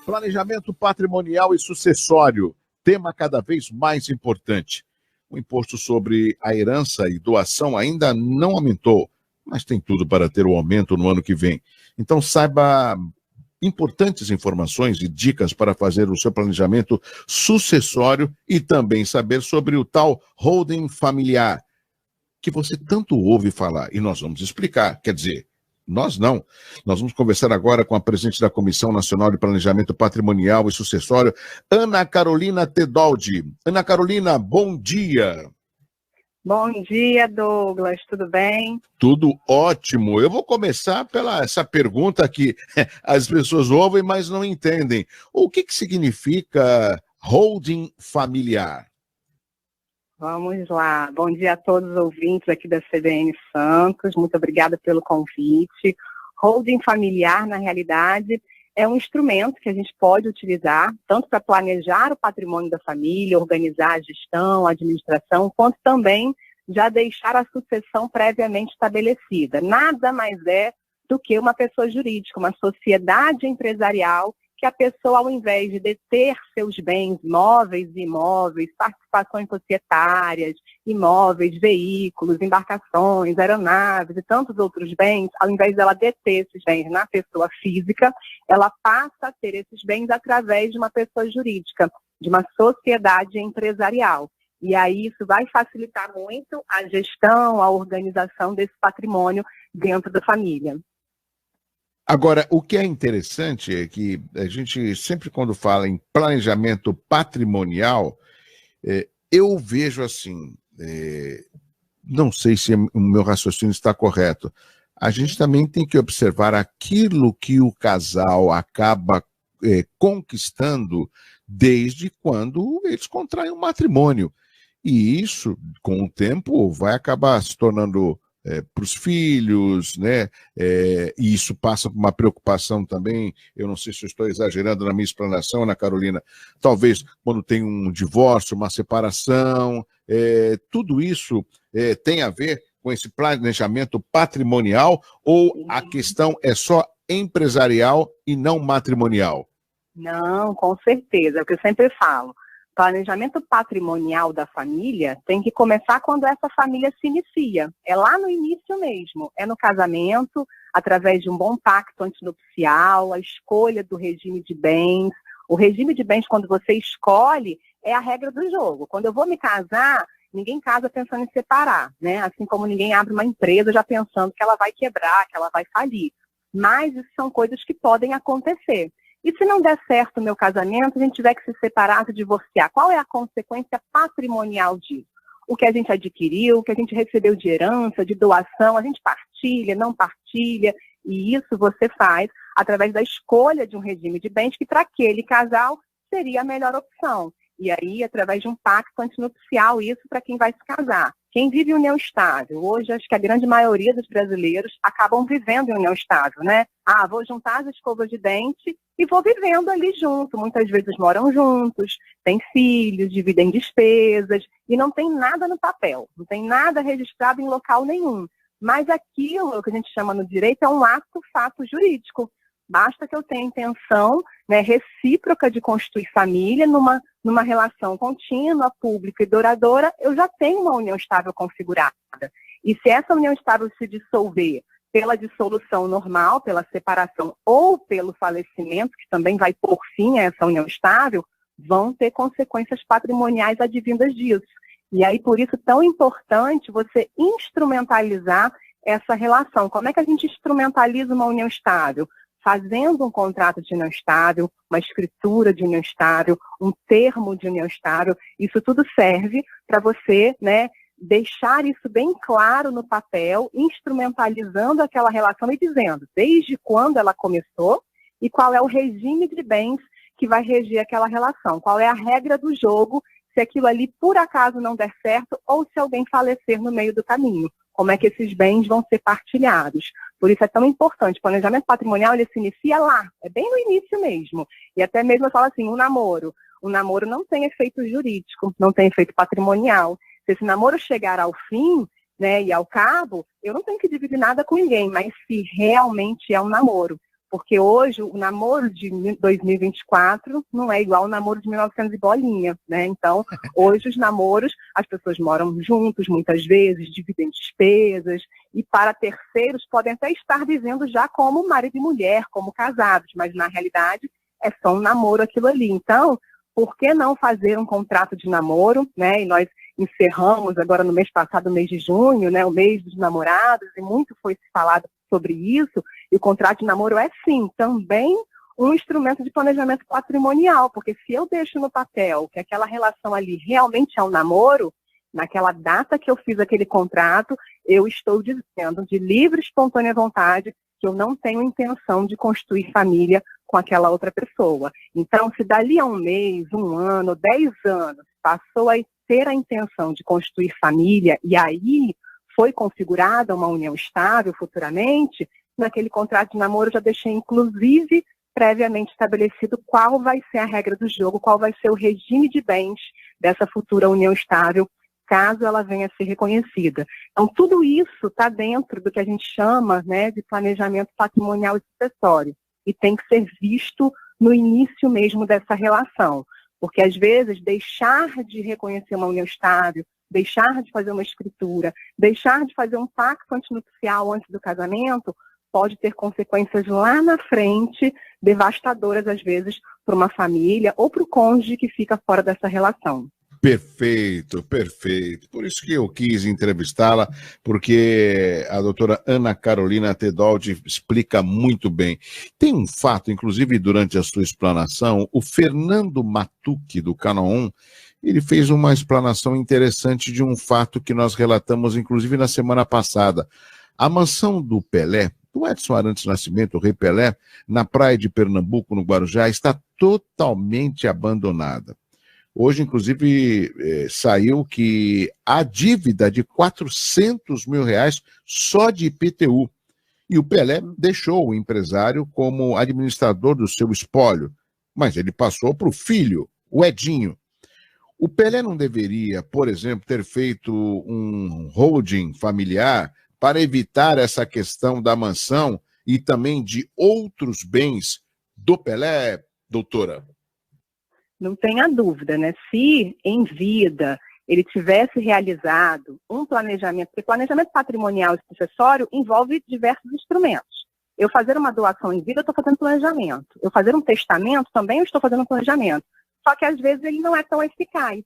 Planejamento patrimonial e sucessório, tema cada vez mais importante. O imposto sobre a herança e doação ainda não aumentou, mas tem tudo para ter o aumento no ano que vem. Então saiba importantes informações e dicas para fazer o seu planejamento sucessório e também saber sobre o tal holding familiar, que você tanto ouve falar. E nós vamos explicar, quer dizer, nós não. Nós vamos conversar agora com a presidente da Comissão Nacional de Planejamento Patrimonial e Sucessório, Ana Carolina Tedaldi. Ana Carolina, bom dia. Bom dia, Douglas, tudo bem? Tudo ótimo. Eu vou começar pela essa pergunta que as pessoas ouvem, mas não entendem. O que significa holding familiar? Vamos lá. Bom dia a todos os ouvintes aqui da CBN Santos. Muito obrigada pelo convite. Holding familiar, na realidade, é um instrumento que a gente pode utilizar tanto para planejar o patrimônio da família, organizar a gestão, a administração, quanto também já deixar a sucessão previamente estabelecida. Nada mais é do que uma pessoa jurídica, uma sociedade empresarial que a pessoa, ao invés de deter seus bens móveis e imóveis, participações societárias, imóveis, veículos, embarcações, aeronaves e tantos outros bens, ao invés dela deter esses bens na pessoa física, ela passa a ter esses bens através de uma pessoa jurídica, de uma sociedade empresarial. E aí isso vai facilitar muito a gestão, a organização desse patrimônio dentro da família. Agora, o que é interessante é que a gente sempre quando fala em planejamento patrimonial, eu vejo assim, não sei se o meu raciocínio está correto, a gente também tem que observar aquilo que o casal acaba conquistando desde quando eles contraem um matrimônio. E isso, com o tempo, vai acabar se tornando para os filhos, né? E isso passa por uma preocupação também, eu não sei se eu estou exagerando na minha explanação, Ana Carolina, talvez quando tem um divórcio, uma separação, tudo isso tem a ver com esse planejamento patrimonial ou a questão é só empresarial e não matrimonial? Não, com certeza, é o que eu sempre falo. Planejamento patrimonial da família tem que começar quando essa família se inicia. É lá no início mesmo. É no casamento, através de um bom pacto antinupcial, a escolha do regime de bens. O regime de bens, quando você escolhe, é a regra do jogo. Quando eu vou me casar, ninguém casa pensando em separar, né? Assim como ninguém abre uma empresa já pensando que ela vai quebrar, que ela vai falir. Mas isso são coisas que podem acontecer. E se não der certo o meu casamento, a gente tiver que se separar, se divorciar, qual é a consequência patrimonial disso? O que a gente adquiriu, o que a gente recebeu de herança, de doação, a gente partilha, não partilha, e isso você faz através da escolha de um regime de bens que para aquele casal seria a melhor opção. E aí, através de um pacto antinupcial, isso para quem vai se casar. Quem vive em união estável, hoje acho que a grande maioria dos brasileiros acabam vivendo em união estável, né? Vou juntar as escovas de dente e vou vivendo ali junto. Muitas vezes moram juntos, têm filhos, dividem despesas e não tem nada no papel, não tem nada registrado em local nenhum. Mas aquilo que a gente chama no direito é um fato jurídico. Basta que eu tenha intenção, né, recíproca de constituir família numa relação contínua, pública e duradoura, eu já tenho uma união estável configurada. E se essa união estável se dissolver pela dissolução normal, pela separação ou pelo falecimento, que também vai pôr fim a essa união estável, vão ter consequências patrimoniais advindas disso. E aí, por isso, tão importante você instrumentalizar essa relação. Como é que a gente instrumentaliza uma união estável? Fazendo um contrato de união estável, uma escritura de união estável, um termo de união estável, isso tudo serve para você, né, deixar isso bem claro no papel, instrumentalizando aquela relação e dizendo desde quando ela começou e qual é o regime de bens que vai reger aquela relação, qual é a regra do jogo, se aquilo ali por acaso não der certo ou se alguém falecer no meio do caminho. Como é que esses bens vão ser partilhados. Por isso é tão importante. O planejamento patrimonial, ele se inicia lá, é bem no início mesmo. E até mesmo eu falo assim, um namoro. O namoro não tem efeito jurídico, não tem efeito patrimonial. Se esse namoro chegar ao fim, né, e ao cabo, eu não tenho que dividir nada com ninguém, mas se realmente é um namoro. Porque hoje o namoro de 2024 não é igual ao namoro de 1900 e bolinha, né? Então, hoje os namoros, as pessoas moram juntos muitas vezes, dividem despesas, e para terceiros podem até estar vivendo já como marido e mulher, como casados, mas na realidade é só um namoro aquilo ali. Então, por que não fazer um contrato de namoro, né? E nós encerramos agora no mês passado, o mês de junho, né? O mês dos namorados, e muito foi se falado sobre isso, e o contrato de namoro é, sim, também um instrumento de planejamento patrimonial, porque se eu deixo no papel que aquela relação ali realmente é um namoro, naquela data que eu fiz aquele contrato, eu estou dizendo de livre e espontânea vontade que eu não tenho intenção de construir família com aquela outra pessoa. Então, se dali a um mês, um ano, 10 anos, passou a ter a intenção de construir família, e aí foi configurada uma união estável futuramente, naquele contrato de namoro eu já deixei, inclusive, previamente estabelecido qual vai ser a regra do jogo, qual vai ser o regime de bens dessa futura união estável, caso ela venha a ser reconhecida. Então, tudo isso está dentro do que a gente chama, né, de planejamento patrimonial e sucessório, e tem que ser visto no início mesmo dessa relação, porque às vezes deixar de reconhecer uma união estável, deixar de fazer uma escritura, deixar de fazer um pacto antinupcial antes do casamento, pode ter consequências lá na frente, devastadoras às vezes para uma família ou para o cônjuge que fica fora dessa relação. Perfeito, perfeito. Por isso que eu quis entrevistá-la, porque a doutora Ana Carolina Tedoldi explica muito bem. Tem um fato, inclusive durante a sua explanação, o Fernando Matucci, do Canal 1, ele fez uma explanação interessante de um fato que nós relatamos, inclusive, na semana passada. A mansão do Pelé, do Edson Arantes Nascimento, o Rei Pelé, na praia de Pernambuco, no Guarujá, está totalmente abandonada. Hoje, inclusive, saiu que há dívida de R$400 mil só de IPTU. E o Pelé deixou o empresário como administrador do seu espólio, mas ele passou para o filho, o Edinho. O Pelé não deveria, por exemplo, ter feito um holding familiar para evitar essa questão da mansão e também de outros bens do Pelé, doutora? Não tenha dúvida, né? Se em vida ele tivesse realizado um planejamento, porque planejamento patrimonial e sucessório envolve diversos instrumentos. Eu fazer uma doação em vida, eu estou fazendo planejamento. Eu fazer um testamento, também eu estou fazendo planejamento. Só que às vezes ele não é tão eficaz.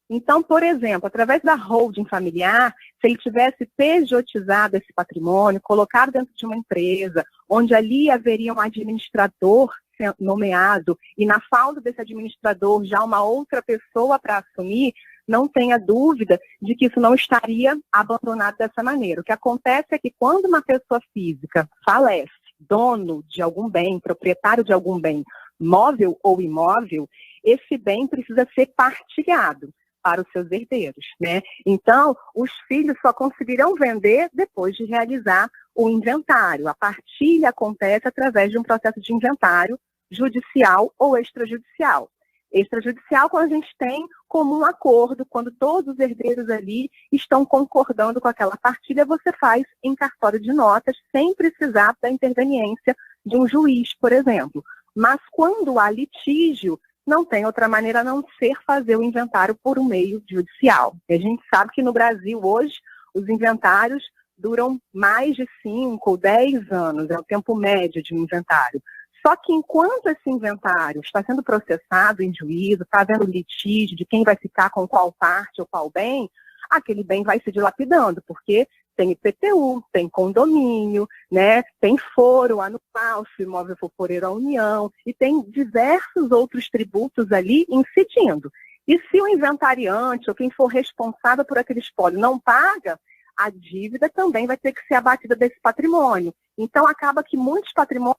Então, por exemplo, através da holding familiar, se ele tivesse pejotizado esse patrimônio, colocado dentro de uma empresa, onde ali haveria um administrador nomeado, e na falta desse administrador já uma outra pessoa para assumir, não tenha dúvida de que isso não estaria abandonado dessa maneira. O que acontece é que quando uma pessoa física falece, dono de algum bem, proprietário de algum bem, móvel ou imóvel, esse bem precisa ser partilhado para os seus herdeiros, né? Então, os filhos só conseguirão vender depois de realizar o inventário. A partilha acontece através de um processo de inventário judicial ou extrajudicial. Extrajudicial, quando a gente tem comum acordo, quando todos os herdeiros ali estão concordando com aquela partilha, você faz em cartório de notas, sem precisar da interveniência de um juiz, por exemplo. Mas quando há litígio, não tem outra maneira a não ser fazer o inventário por um meio judicial. E a gente sabe que no Brasil hoje os inventários duram mais de 5 ou 10 anos, é o tempo médio de um inventário. Só que enquanto esse inventário está sendo processado em juízo, está havendo litígio de quem vai ficar com qual parte ou qual bem, aquele bem vai se dilapidando, porque tem IPTU, tem condomínio, né, tem foro anual, se o imóvel for foreiro à União, e tem diversos outros tributos ali incidindo. E se o inventariante ou quem for responsável por aquele espólio não paga, a dívida também vai ter que ser abatida desse patrimônio. Então, acaba que muitos patrimônios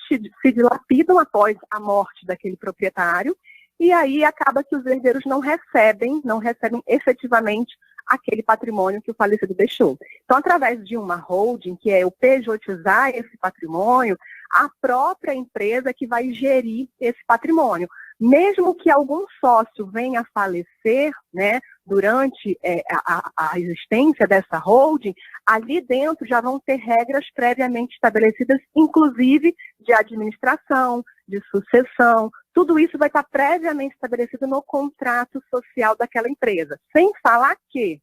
se dilapidam após a morte daquele proprietário, e aí acaba que os herdeiros não recebem efetivamente aquele patrimônio que o falecido deixou. Então, através de uma holding, que é o pejotizar esse patrimônio, a própria empresa que vai gerir esse patrimônio. Mesmo que algum sócio venha a falecer, né, durante a existência dessa holding, ali dentro já vão ter regras previamente estabelecidas, inclusive de administração, de sucessão. Tudo isso vai estar previamente estabelecido no contrato social daquela empresa. Sem falar que,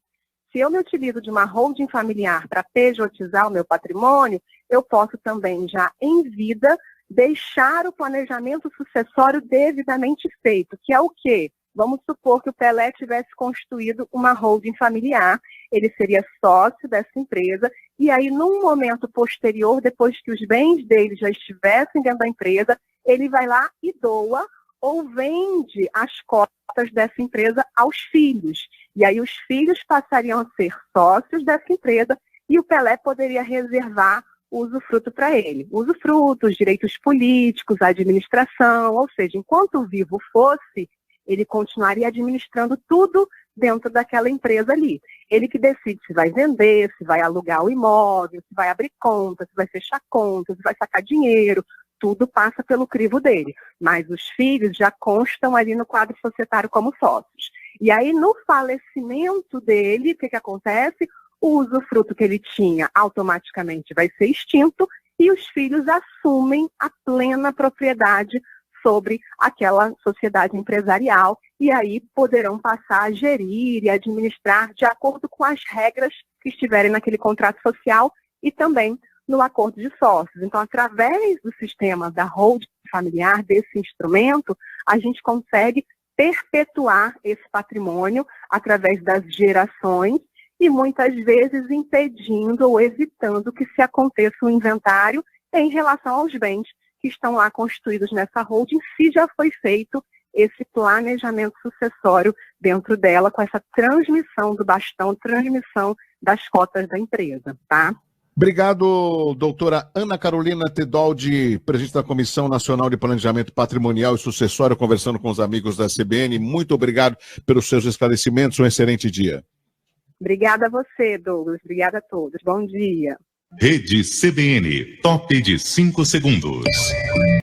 se eu me utilizo de uma holding familiar para pejotizar o meu patrimônio, eu posso também, já em vida, deixar o planejamento sucessório devidamente feito, que é o quê? Vamos supor que o Pelé tivesse constituído uma holding familiar, ele seria sócio dessa empresa, e aí, num momento posterior, depois que os bens dele já estivessem dentro da empresa, ele vai lá e doa ou vende as cotas dessa empresa aos filhos. E aí os filhos passariam a ser sócios dessa empresa e o Pelé poderia reservar o usufruto para ele. Usufruto, os direitos políticos, a administração, ou seja, enquanto vivo fosse, ele continuaria administrando tudo dentro daquela empresa ali. Ele que decide se vai vender, se vai alugar o imóvel, se vai abrir conta, se vai fechar conta, se vai sacar dinheiro, tudo passa pelo crivo dele. Mas os filhos já constam ali no quadro societário como sócios. E aí, no falecimento dele, o que acontece? O usufruto que ele tinha automaticamente vai ser extinto e os filhos assumem a plena propriedade sobre aquela sociedade empresarial e aí poderão passar a gerir e administrar de acordo com as regras que estiverem naquele contrato social e também no acordo de sócios. Então, através do sistema da holding familiar, desse instrumento, a gente consegue perpetuar esse patrimônio através das gerações e muitas vezes impedindo ou evitando que se aconteça um inventário em relação aos bens que estão lá constituídos nessa holding, se já foi feito esse planejamento sucessório dentro dela, com essa transmissão do bastão, transmissão das cotas da empresa, tá? Obrigado, doutora Ana Carolina Tedoldi, presidente da Comissão Nacional de Planejamento Patrimonial e Sucessório, conversando com os amigos da CBN. Muito obrigado pelos seus esclarecimentos. Um excelente dia. Obrigada a você, Douglas. Obrigada a todos. Bom dia. Rede CBN, top de 5 segundos.